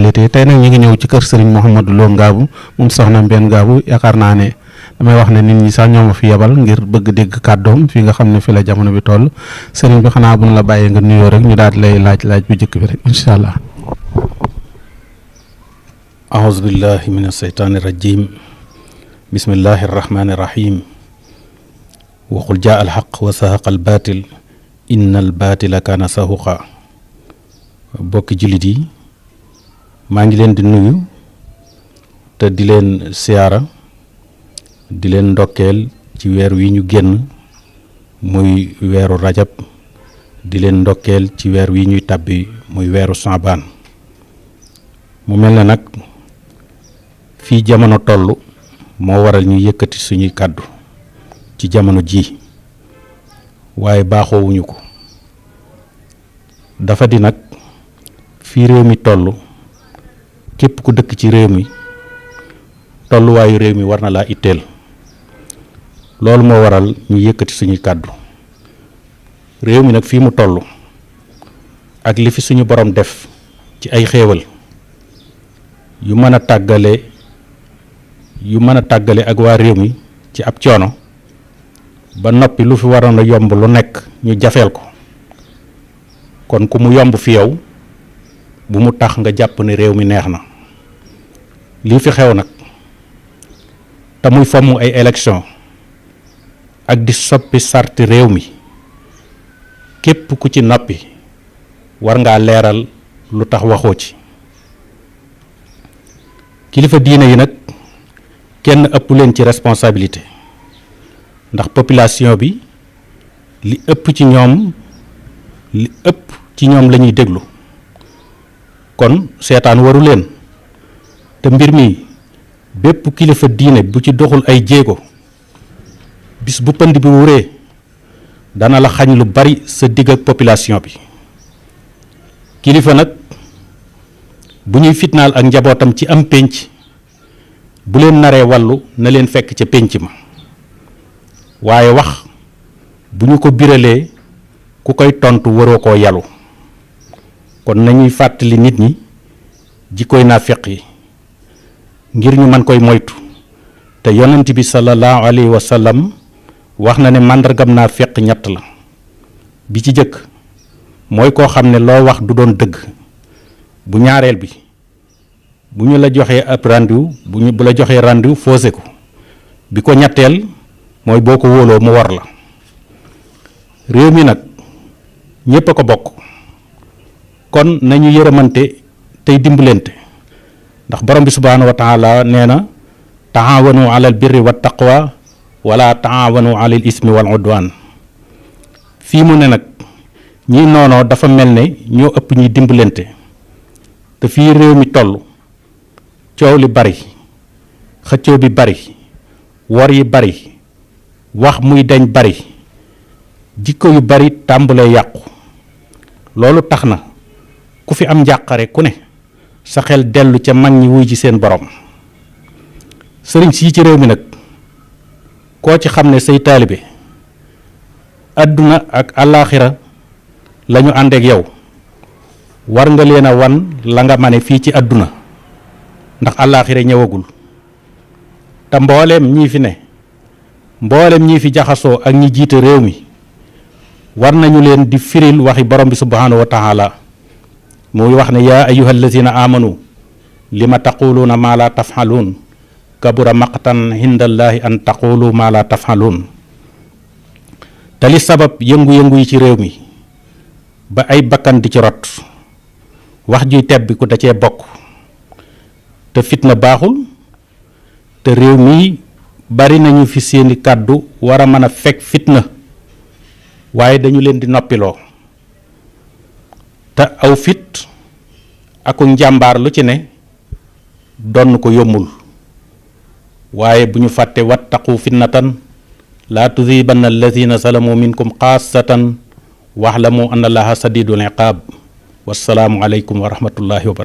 actualité tey nag ñu ngi ñëw ci kër Serigne Mouhamadou Lo Ngabou moom soxna Mbène Ngabou yaakaar naa ne damay wax ne nit ñi sax ñoo ma fi yebal ngir bëgg dégg kàddoom fi nga xam ne fi la jamono bi toll Serigne bi xanaa bu ñu la bàyyee nga nuyoo rek ñu daal di lay laaj bu njëkk bi rek incha allah. aouzu billahi min asheytaani rajim bismillahi arrahmani irrahim waqul jaa alxaq wa sahaqa albaatil inna albaatila kaana sahuqa. bokki jullit yi maa ngi leen di nuyu te di leen siyaara di leen ndokkeel ci weer wi ñu génn muy weeru rajab di leen ndokkeel ci weer wi ñuy tàbbi muy weeru saabaan. mu mel ne nag fii jamono toll moo waral ñu yëkkati suñuy kàddu ci jamono ji waaye baaxoowuñu ko. dafa di nag fii réew mi toll képp ku dëkk ci réew mi tolluwaayu réew mi war na laa itteel. loolu moo waral ñu yëkkati suñuy kàddu. réew mi nag fii mu toll ak li fi suñu borom def ci ay xéewal yu mën a tàggale ak waa réew mi ci ab coono ba noppi lu fi waroon a yomb lu nekk ñu jafeel ko. kon ku mu yomb fi yow bu mu tax nga jàpp ne réew mi neex na. lii fi xew nag te muy fomm ay élection ak di soppi sarti réew mi képp ku ci noppi war ngaa leeral lu tax waxoo ci. kilifa diine yi nag kenn ëpp leen ci responsabilité ndax population bi li ëpp ci ñoom la ñuy déglu kon seetaan waru leen. te mbir mi bépp kilifa diine bu ci doxul ay jéego bis bu pënd bi wuree dana la xañ lu bari sa digg ak population bi. kilifa nag bu ñuy fitnaal ak njabootam ci am pénc bu leen naree wàllu na leen fekk ca pénc ma waaye wax bu ñu ko biralee ku koy tontu waroo koo yalu. kon nañuy fàttali nit ñi jikkoy naafeq yi ngir ñu mën koy moytu te yonent bi sallallahu alayhi wa sallam wax na ne màndargam naafeq ñett la. bi ci jëkk mooy koo xam ne loo wax du doon dëgg. bu ñaareel bi bu ñu la joxee ab rendez-vous bu la joxee rendez-vous fausé ko. bi ko ñetteel mooy boo ko wóoloo mu war la. réew mi nag ñépp a ko bokk kon nañu yërëmante tey dimbalante ndax borom bi subhaanahu wa taala nee na taawanu alal birri wa taqwa wala taawanu alal ismi wal udwan. fii mu ne nag ñi noonoo dafa mel ne ñoo ëpp ñuy dimbalante te fii réew mi toll coow li bari xëccoo bi bari wor yi bari wax muy dañ bari jikko yu bari tàmbalee yàqu. loolu tax na ku fi am njàqare ku ne sa xel dellu ca mag ñi wuy ci seen borom. sëriñ sii ci réew mi nag koo ci xam ne say taalibe àdduna ak àllaaxira lañu àndeek yow war nga leen a wan la nga mane fii ci àdduna ndax àllaaxira ñëwagul. te mbooleem ñii fi ne mbooleem ñii fi jaxasoo ak ñi jiite réew mi war nañu leen di firil waxi borom bi subhaanahu wa taala muy wax ne yaa ayyuhal lazina amanu lima taquluuna maa laa tafxaluun kabura maqtan hindallaahi an taqulu maa laa tafxaluun. te li sabab yëngu-yëngu yi ci réew mi ba ay bakkan di ci rot wax juy tebbi ku da cee bokk. te fitna baaxul te réew mi bari nañu fi seeni kàddu war a mën a fekk fitna waaye dañu leen di noppiloo. te aw fit aku njàmbaar lu ci ne donn ko yombul waaye bu ñu fàtte wattaqu fitnatan laa tusibanna allazina salamu minkum xaasatan waxlamu anna allaha sadidul iqaab wassalaamu aleykum wa rahmatullahi wa barakatuh.